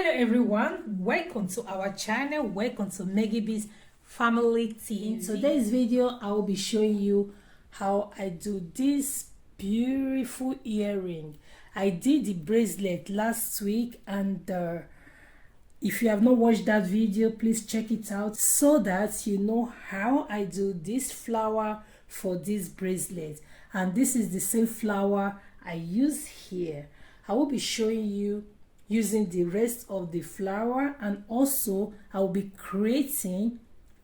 Hello everyone, welcome to our channel, welcome to Meggy's Family TV. In today's video I will be showing you how I do this beautiful earring. I did the bracelet last week, and if you have not watched that video, please check it out so that you know how I do this flower for this bracelet. And this is the same flower I use here. I will be showing you using the rest of the flower, and also I will be creating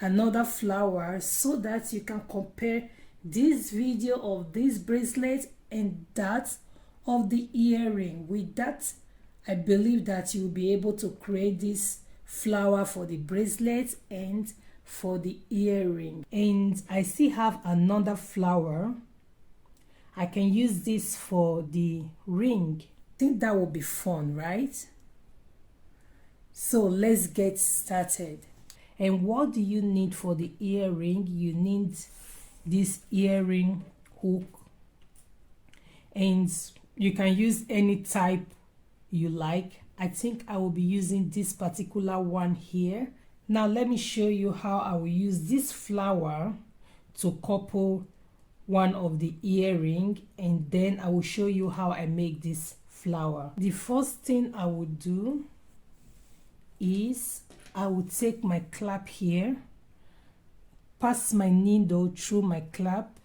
another flower so that you can compare this video of this bracelet and that of the earring. With that, I believe that you will be able to create this flower for the bracelet and for the earring. And I still have another flower. I can use this for the ring. I think that would be fun, right? So let's get started. And what do you need for the earring? You need this earring hook, and you can use any type you like. I think I will be using this particular one here. Now let me show you how I will use this flower to couple one of the earring, and then I will show you how I make this flower. The first thing I will do is I will take my clap here, pass my needle through my clap,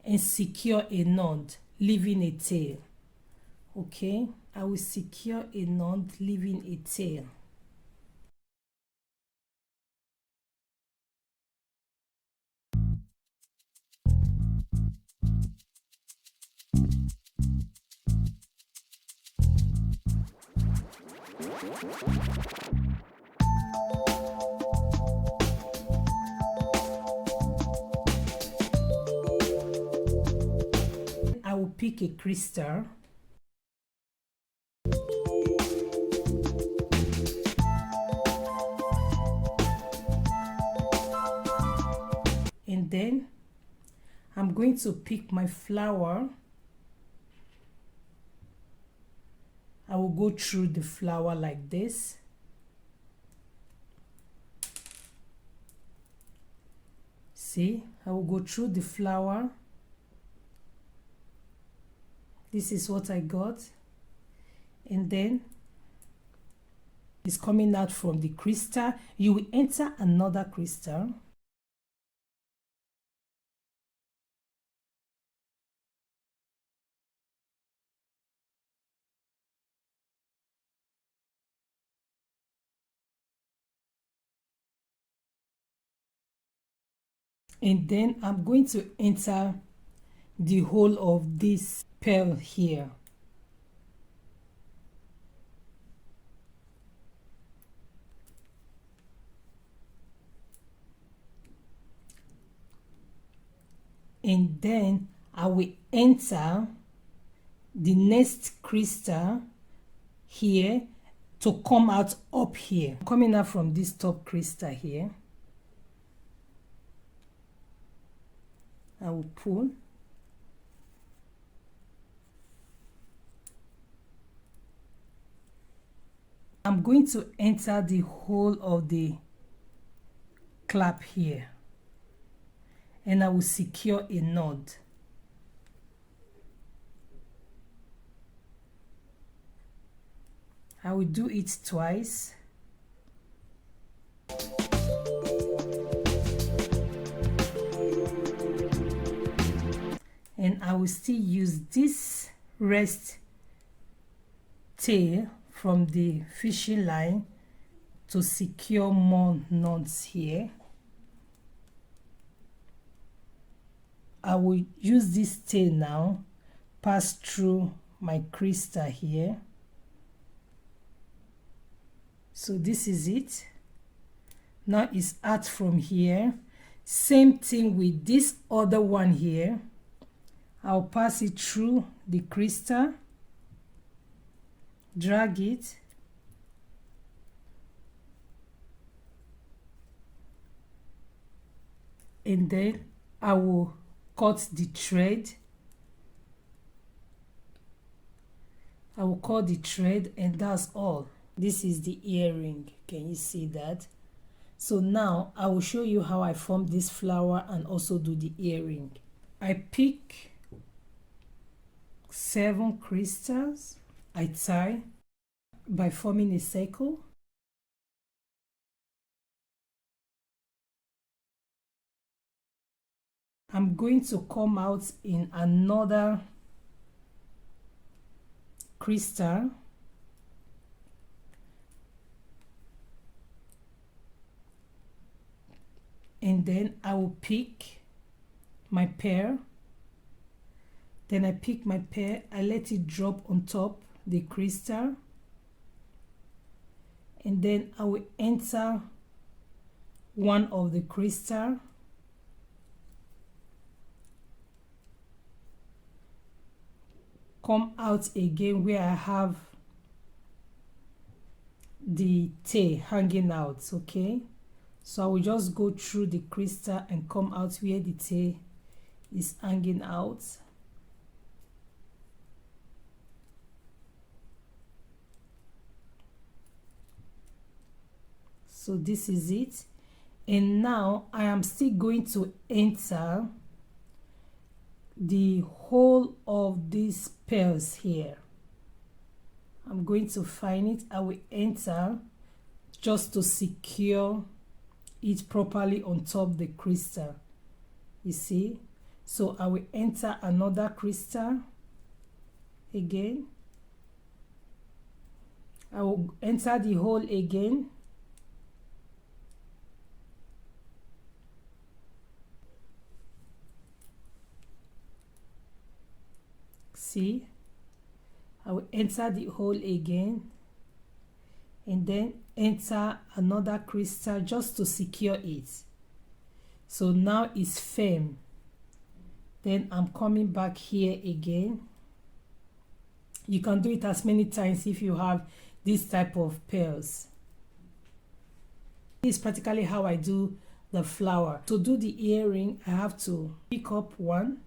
and secure a knot, leaving a tail. Okay, I will secure a knot, leaving a tail. I will pick a crystal. And then I'm going to pick my flower. I will go through the flower like this. See, I will go through the flower. This is what I got. And then it's coming out from the crystal. You will enter another crystal. And then I'm going to enter the whole of this pearl here. And then I will enter the next crystal here to come out up here. Coming out from this top crystal here. I will pull. I'm going to enter the whole of the clap here, and I will secure a knot. I will do it twice. And I will still use this rest tail from the fishing line to secure more knots here. I will use this tail now, pass through my crystal here. So this is it. Now it's out from here. Same thing with this other one here. I'll pass it through the crystal, drag it, and then I will cut the thread. I will cut the thread, and that's all. This is the earring. Can you see that? So now I will show you how I form this flower and also do the earring. I pick 7 crystals. I tie by forming a circle. I'm going to come out in another crystal. And then I will pick my pear. Then I pick my pear, I let it drop on top the crystal. And then I will enter one of the crystal. Come out again where I have the tail hanging out, okay? So I will just go through the crystal and come out where the tail is hanging out. So this is it. And now I am still going to enter the whole of these pearls here. I'm going to find it. I will enter just to secure it properly on top the crystal. You see? So I will enter another crystal again. I will enter the hole again. See? I will enter the hole again and then enter another crystal just to secure it. So now it's firm. Then I'm coming back here again. You can do it as many times if you have this type of pearls. This is practically how I do the flower. To do the earring, I have to pick up one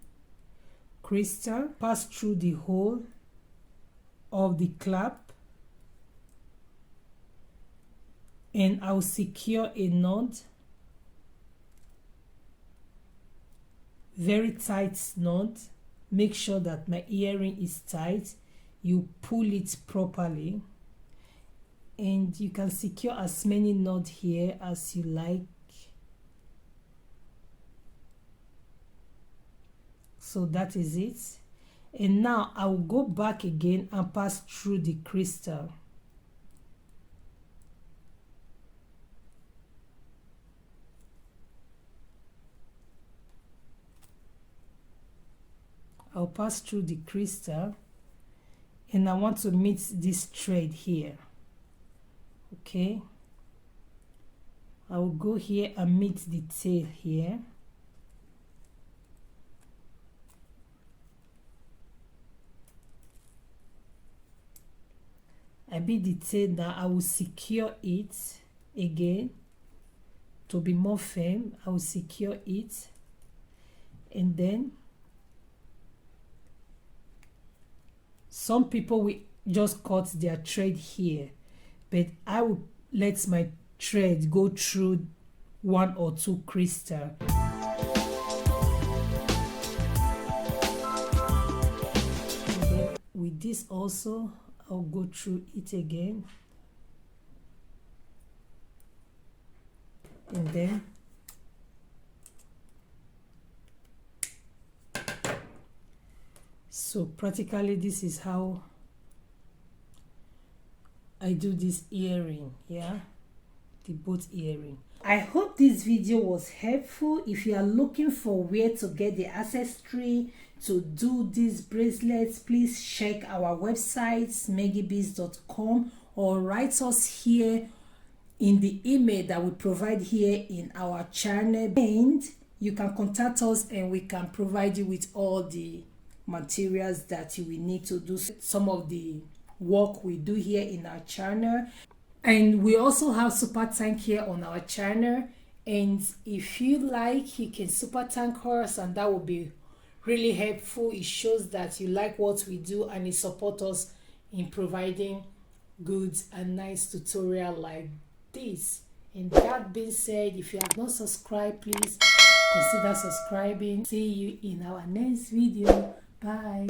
crystal, pass through the hole of the clap, and I'll secure a knot, very tight knot. Make sure that my earring is tight. You pull it properly, and you can secure as many knots here as you like. So that is it. And now I will go back again and pass through the crystal. I'll pass through the crystal and I want to meet this thread here. Okay. I will go here and meet the tail here. I beat the tail. Now I will secure it again to be more firm. I will secure it, and then some people will just cut their thread here, but I will let my thread go through 1 or 2 crystals. With this also, I'll go through it again, and then so practically this is how I do this earring, yeah, the boat earring. I hope this video was helpful. If you are looking for where to get the accessory to do these bracelets, please check our website meggybeads.com or write us here in the email that we provide here in our channel, and you can contact us and we can provide you with all the materials that you will need to do some of the work we do here in our channel. And we also have super thank here on our channel, and if you like, you can super thank us, and that will be really helpful. It shows that you like what we do and it supports us in providing good and nice tutorial like this. And that being said, if you have not subscribed, please consider subscribing. See you in our next video. Bye.